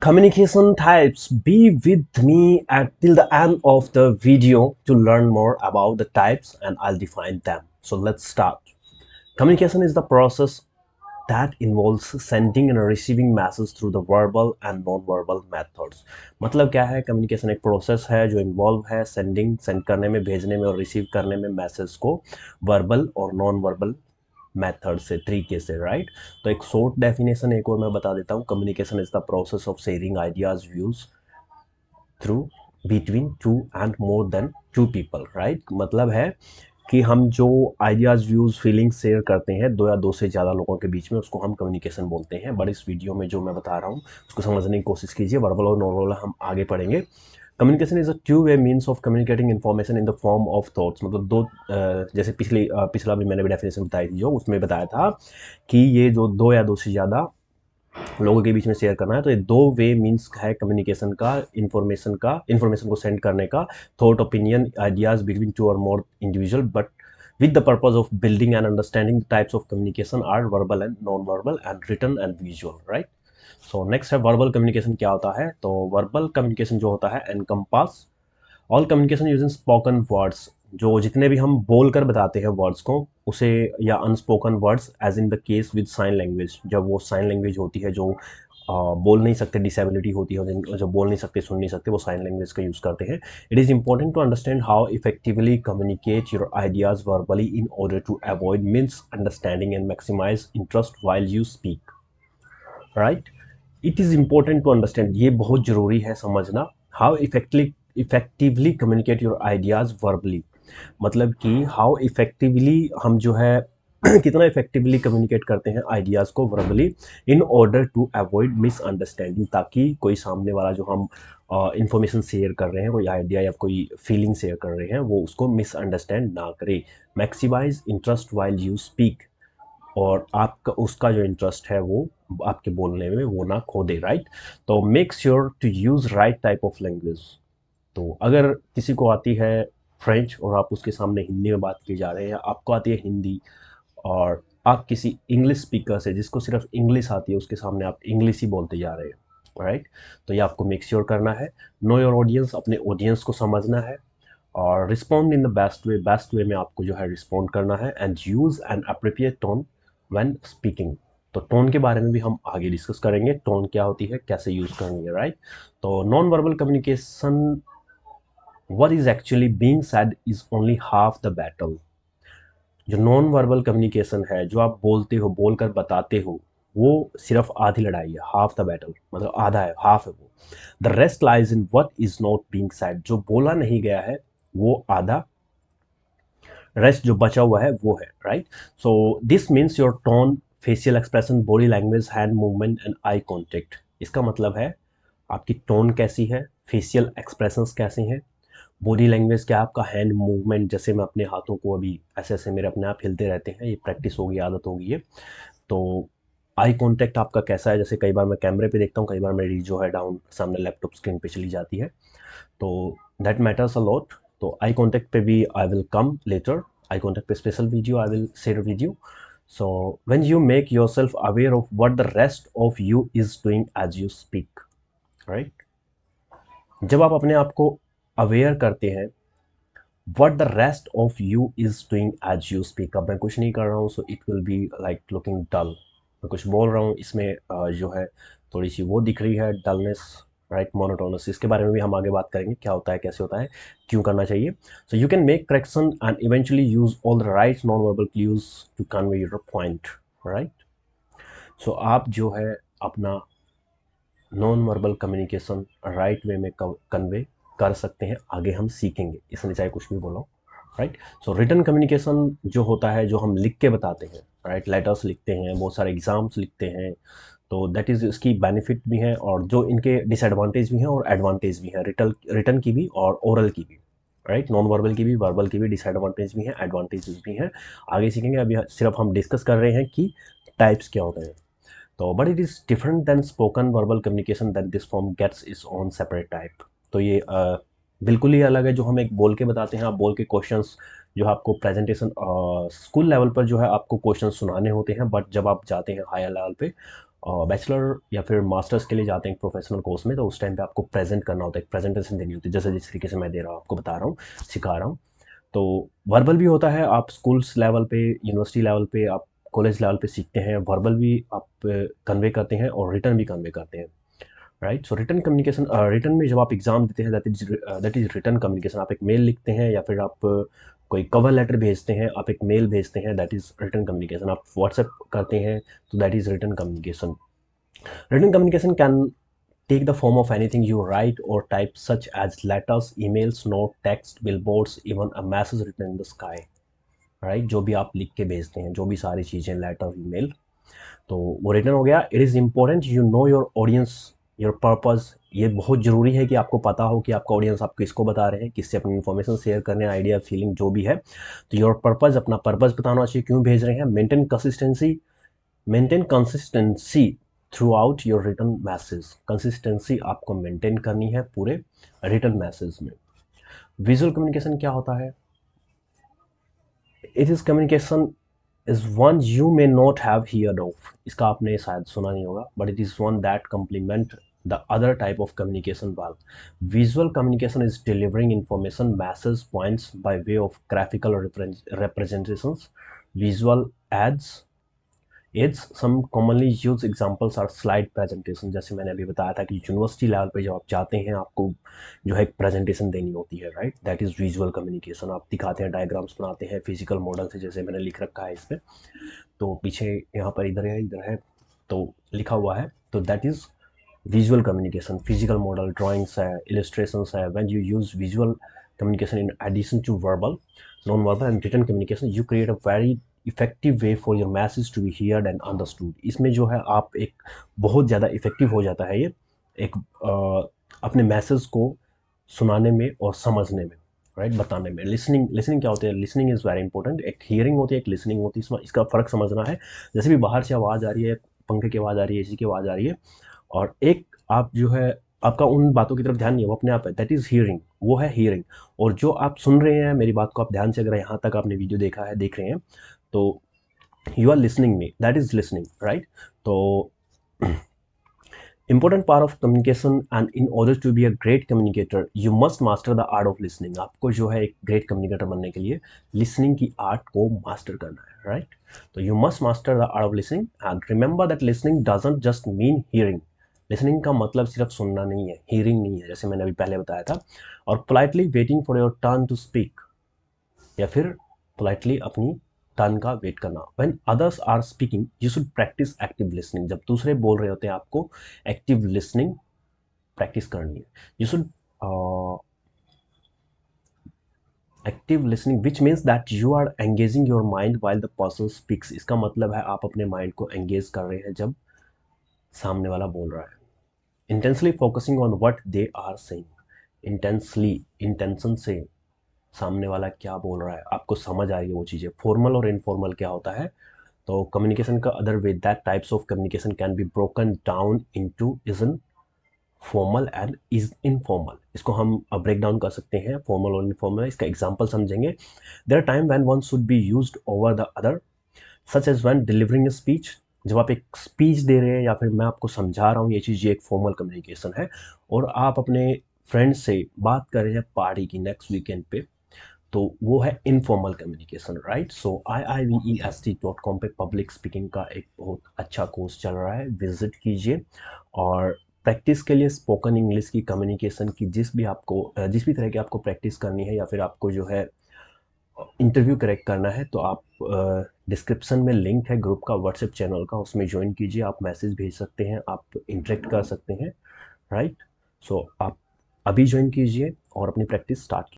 Communication types. Be with me at till the end of the video to learn more about the types and I'll define them. So let's start. Communication is the process that involves sending and receiving messages through the verbal and non-verbal methods. मतलब क्या है? Communication एक process है जो involve है send करने में, भेजने में और रिसीव करने में मैसेज को वर्बल और नॉन वर्बल मेथड से, तरीके से, राइट। तो एक शॉर्ट डेफिनेशन एक और मैं बता देता हूँ। Communication is the process of sharing ideas views through between two and more than two people, right. मतलब है कि हम जो आइडियाज व्यूज फीलिंग्स शेयर करते हैं दो या दो से ज़्यादा लोगों के बीच में, उसको हम कम्युनिकेशन बोलते हैं। बट इस वीडियो में जो मैं बता रहा हूँ उसको समझने की कोशिश कीजिए। वर्बल और नॉन वर्बल हम आगे पढ़ेंगे। Communication is a two way means of communicating information in the form of thoughts. मतलब जैसे पिछला भी मैंने भी डेफिनेशन बताई थी, जो उसमें बताया था कि ये जो दो या दो से ज़्यादा लोगों के बीच में शेयर करना है, तो ये दो वे मीन्स है कम्युनिकेशन का, इन्फॉर्मेशन को सेंड करने का, thought, opinion, ideas between two और more individual, but with the purpose of building and understanding the types of communication are verbal and non-verbal and written and visual, right? So next है verbal communication क्या होता है। तो verbal communication जो होता है encompass all communication using spoken words. जो जितने भी हम बोल कर बताते हैं वर्ड्स को उसे, या unspoken words as in the case with sign language. जब वो साइन लैंग्वेज होती है जो बोल नहीं सकते, डिसेबिलिटी होती है, जो बोल नहीं सकते, सुन नहीं सकते, वो साइन लैंग्वेज का यूज़ करते हैं। It is important to understand how effectively communicate your ideas verbally in order to avoid misunderstanding and maximise interest while you speak, right. It is important to understand, ये बहुत ज़रूरी है समझना, how effectively communicate your ideas verbally. मतलब कि how effectively हम जो है कितना इफेक्टिवली कम्युनिकेट करते हैं आइडियाज़ को verbally in order to avoid misunderstanding, ताकि कोई सामने वाला जो हम इंफॉर्मेशन शेयर कर रहे हैं, कोई आइडिया या कोई फीलिंग शेयर कर रहे हैं, वो उसको मिसअंडरस्टैंड ना करे। Maximise interest while you speak, और आपका उसका जो इंटरेस्ट है वो आपके बोलने में वो ना खो दे, राइट। तो make sure to use right type of language. तो अगर किसी को आती है फ्रेंच और आप उसके सामने हिंदी में बात की जा रहे हैं, आपको आती है हिंदी, और आप किसी इंग्लिश स्पीकर से जिसको सिर्फ इंग्लिश आती है उसके सामने आप इंग्लिश ही बोलते जा रहे हैं, राइट। तो ये आपको मेक श्योर करना है। नो योर ऑडियंस, अपने ऑडियंस को समझना है, और respond in the best way में आपको जो है रिस्पॉन्ड करना है। And use an appropriate tone when speaking. तो टोन के बारे में भी हम आगे डिस्कस करेंगे, टोन क्या होती है, कैसे यूज़ करनी है, राइट। तो non verbal communication, what is actually being said is only half the battle। जो नॉन वर्बल कम्युनिकेशन है, जो आप बोलते हो, बोलकर बताते हो, वो सिर्फ आधी लड़ाई है, हाफ द बैटल, मतलब आधा है, हाफ है वो। The rest lies in what is not being said. जो बोला नहीं गया है वो आधा, रेस्ट जो बचा हुआ है वो है, right. So this means your tone, facial expression, body language, hand movement and eye contact. इसका मतलब है आपकी टोन कैसी है, फेशियल एक्सप्रेशंस कैसे हैं, बॉडी लैंग्वेज क्या, आपका हैंड मूवमेंट, जैसे मैं अपने हाथों को अभी ऐसे ऐसे मेरे अपने आप हिलते रहते हैं, ये प्रैक्टिस होगी, आदत होगी ये। तो आई कांटेक्ट आपका कैसा है, जैसे कई बार मैं कैमरे पे देखता हूँ, कई बार मेरी जो है डाउन सामने लैपटॉप स्क्रीन पे चली जाती है, तो दैट मैटर्स अ लॉट। तो आई कांटेक्ट पे भी I will come later, I contact पे special video I will share with you. So when you make yourself aware of what the rest of you is doing as you speak, right. जब आप अपने आप को aware करते हैं what the rest of you is doing as you speak। अब मैं कुछ नहीं कर रहा हूँ, so it will be like looking dull। मैं कुछ बोल रहा हूँ, इसमें जो है थोड़ी सी वो दिख रही है डलनेस, राइट, मोनोटोनस। इसके बारे में भी हम आगे बात करेंगे, क्या होता है, कैसे होता है, क्यों करना चाहिए। So you can make correction and eventually use all the right non verbal clues to convey your point, right. So आप जो है अपना non verbal communication right way में कन्वे कर सकते हैं, आगे हम सीखेंगे, इसमें चाहे कुछ भी बोलो, राइट। सो रिटन कम्युनिकेशन जो होता है, जो हम लिख के बताते हैं, राइट, लेटर्स लिखते हैं, बहुत सारे एग्जाम्स लिखते हैं, तो दैट इज़, इसकी बेनिफिट भी हैं और जो इनके डिसएडवांटेज भी हैं और एडवांटेज भी हैं, रिटन की भी और ओरल की भी, राइट। नॉन वर्बल की भी, वर्बल की भी डिसएडवांटेज भी हैं, एडवांटेजेस भी हैं, आगे सीखेंगे। अभी सिर्फ हम डिस्कस कर रहे हैं कि टाइप्स क्या होते हैं। तो but it is different than spoken verbal communication, that this form gets its own separate type. तो ये बिल्कुल ही अलग है, जो हम एक बोल के बताते हैं, आप बोल के क्वेश्चंस जो है आपको प्रेजेंटेशन स्कूल लेवल पर जो है आपको क्वेश्चन सुनाने होते हैं, बट जब आप जाते हैं हायर लेवल पे बैचलर या फिर मास्टर्स के लिए जाते हैं प्रोफेशनल कोर्स में, तो उस टाइम पे आपको प्रेजेंट करना होता है, एक प्रेजेंटेशन देनी होती है, जैसे जिस तरीके से मैं दे रहा हूँ, आपको बता रहा हूँ, सिखा रहा हूँ। तो वर्बल भी होता है, आप स्कूल्स लेवल पे, यूनिवर्सिटी लेवल पे, आप कॉलेज लेवल पे सीखते हैं, वर्बल भी आप कन्वे करते हैं और रिटर्न भी कन्वे करते हैं, राइट। सो रिटर्न कम्युनिकेशन, रिटर्न में जब आप एग्जाम देते हैं, दैट इज रिटर्न कम्युनिकेशन। आप एक मेल लिखते हैं या फिर आप कोई कवर लेटर भेजते हैं, आप एक मेल भेजते हैं, दैट इज रिटर्न कम्युनिकेशन। आप व्हाट्सएप करते हैं, तो that is return communication. Return communication can take the form of anything you write or type, such as letters, emails, note, text, billboards, even a message written in the sky, right? जो भी आप लिख के भेजते हैं, जो भी सारी चीज़ें, लेटर, ईमेल, तो वो रिटर्न हो गया। It is important you know your audience, your purpose. ये बहुत ज़रूरी है कि आपको पता हो कि आपका ऑडियंस आप किसको बता रहे हैं, किससे अपनी इन्फॉर्मेशन शेयर करने, आइडिया, फीलिंग जो भी है। तो योर पर्पज़, अपना पर्पज़ बताना चाहिए, क्यों भेज रहे हैं। Maintain consistency through out your return message. Consistency आपको मेंटेन करनी है पूरे रिटर्न मैसेज में। विजुअल कम्युनिकेशन क्या होता है? It is communication is one you may not have heard of. इसका आपने शायद सुना नहीं होगा, but it is one that complement the other type of communication well. Visual communication is delivering information, message, points by way of graphical representations, visual ads, aids. Some commonly use examples are slide presentation. जैसे मैंने अभी बताया था कि university level पे जब आप जाते हैं, आपको जो है एक प्रेजेंटेशन देनी होती है, right, that is visual communication. आप दिखाते हैं, डायग्राम्स बनाते हैं फिजिकल मॉडल से, जैसे मैंने लिख रखा है इस पर, तो पीछे यहाँ पर इधर है तो लिखा हुआ है, तो that is visual communication. Physical model, drawings है, इलस्ट्रेशंस है। When you use visual communication in addition to verbal, non-verbal and written communication, you create a very effective way for your message to be heard and understood. इसमें जो है आप एक बहुत ज़्यादा effective हो जाता है ये एक अपने मैसेज को सुनाने में और समझने में, राइट, बताने में। लिसनिंग क्या होती है? Listening is very important. एक हियरिंग होती है, एक लिसनिंग होती है। इसका फ़र्क समझना है। जैसे भी बाहर से आवाज़ आ रही है, पंखे की आवाज़ आ रही है, एसी की आवाज़ आ रही है, और एक आप जो है आपका उन बातों की तरफ ध्यान नहीं है, वो अपने आप है, दैट इज़ हियरिंग, वो है हियरिंग। और जो आप सुन रहे हैं मेरी बात को, आप ध्यान से अगर यहाँ तक आपने वीडियो देखा है, देख रहे हैं, तो you are listening me, that is listening, right. तो important part of communication, and in order to be a great communicator you must master the art of listening। आपको जो है एक ग्रेट कम्युनिकेटर बनने के लिए लिसनिंग की आर्ट को मास्टर करना है, राइट। तो you must master the art of listening and remember that listening doesn't just mean hearing. Listening का मतलब सिर्फ सुनना नहीं है, हियरिंग नहीं है, जैसे मैंने अभी पहले बताया था। और politely waiting for your turn to speak, या फिर पोलाइटली अपनी टर्न का वेट करना। When others are speaking you should practice active listening. जब दूसरे बोल रहे होते हैं, आपको एक्टिव लिसनिंग प्रैक्टिस करनी है। You should active listening which means that you are engaging your mind while the person speaks. इसका मतलब है आप अपने माइंड को एंगेज कर रहे हैं जब सामने वाला बोल रहा है। Intensely focusing on what they are saying. Intensely, intention से सामने वाला क्या बोल रहा है, आपको समझ आ रही है वो चीज़ें। फॉर्मल और इनफॉर्मल क्या होता है? तो कम्युनिकेशन का other way, that types of communication can be broken down into is in formal and is informal. इसको हम ब्रेक डाउन कर सकते हैं, फॉर्मल और इनफॉर्मल। इसका एग्जांपल समझेंगे। There are time when one should be used over the other, such as when delivering a speech. जब आप एक स्पीच दे रहे हैं या फिर मैं आपको समझा रहा हूँ ये चीज़, ये एक फॉर्मल कम्युनिकेशन है। और आप अपने फ्रेंड से बात कर रहे हैं पार्टी की नेक्स्ट वीकेंड पे, तो वो है इनफॉर्मल कम्युनिकेशन, राइट। सो iivest.com पे पब्लिक स्पीकिंग का एक बहुत अच्छा कोर्स चल रहा है, विजिट कीजिए। और प्रैक्टिस के लिए स्पोकन इंग्लिश की, कम्युनिकेशन की, जिस भी तरह की आपको प्रैक्टिस करनी है, या फिर आपको जो है इंटरव्यू करेक्ट करना है, तो आप डिस्क्रिप्शन में लिंक है ग्रुप का, व्हाट्सएप चैनल का, उसमें ज्वाइन कीजिए। आप मैसेज भेज सकते हैं, आप इंटरेक्ट कर सकते हैं, राइट। सो आप अभी ज्वाइन कीजिए और अपनी प्रैक्टिस स्टार्ट कीजिए।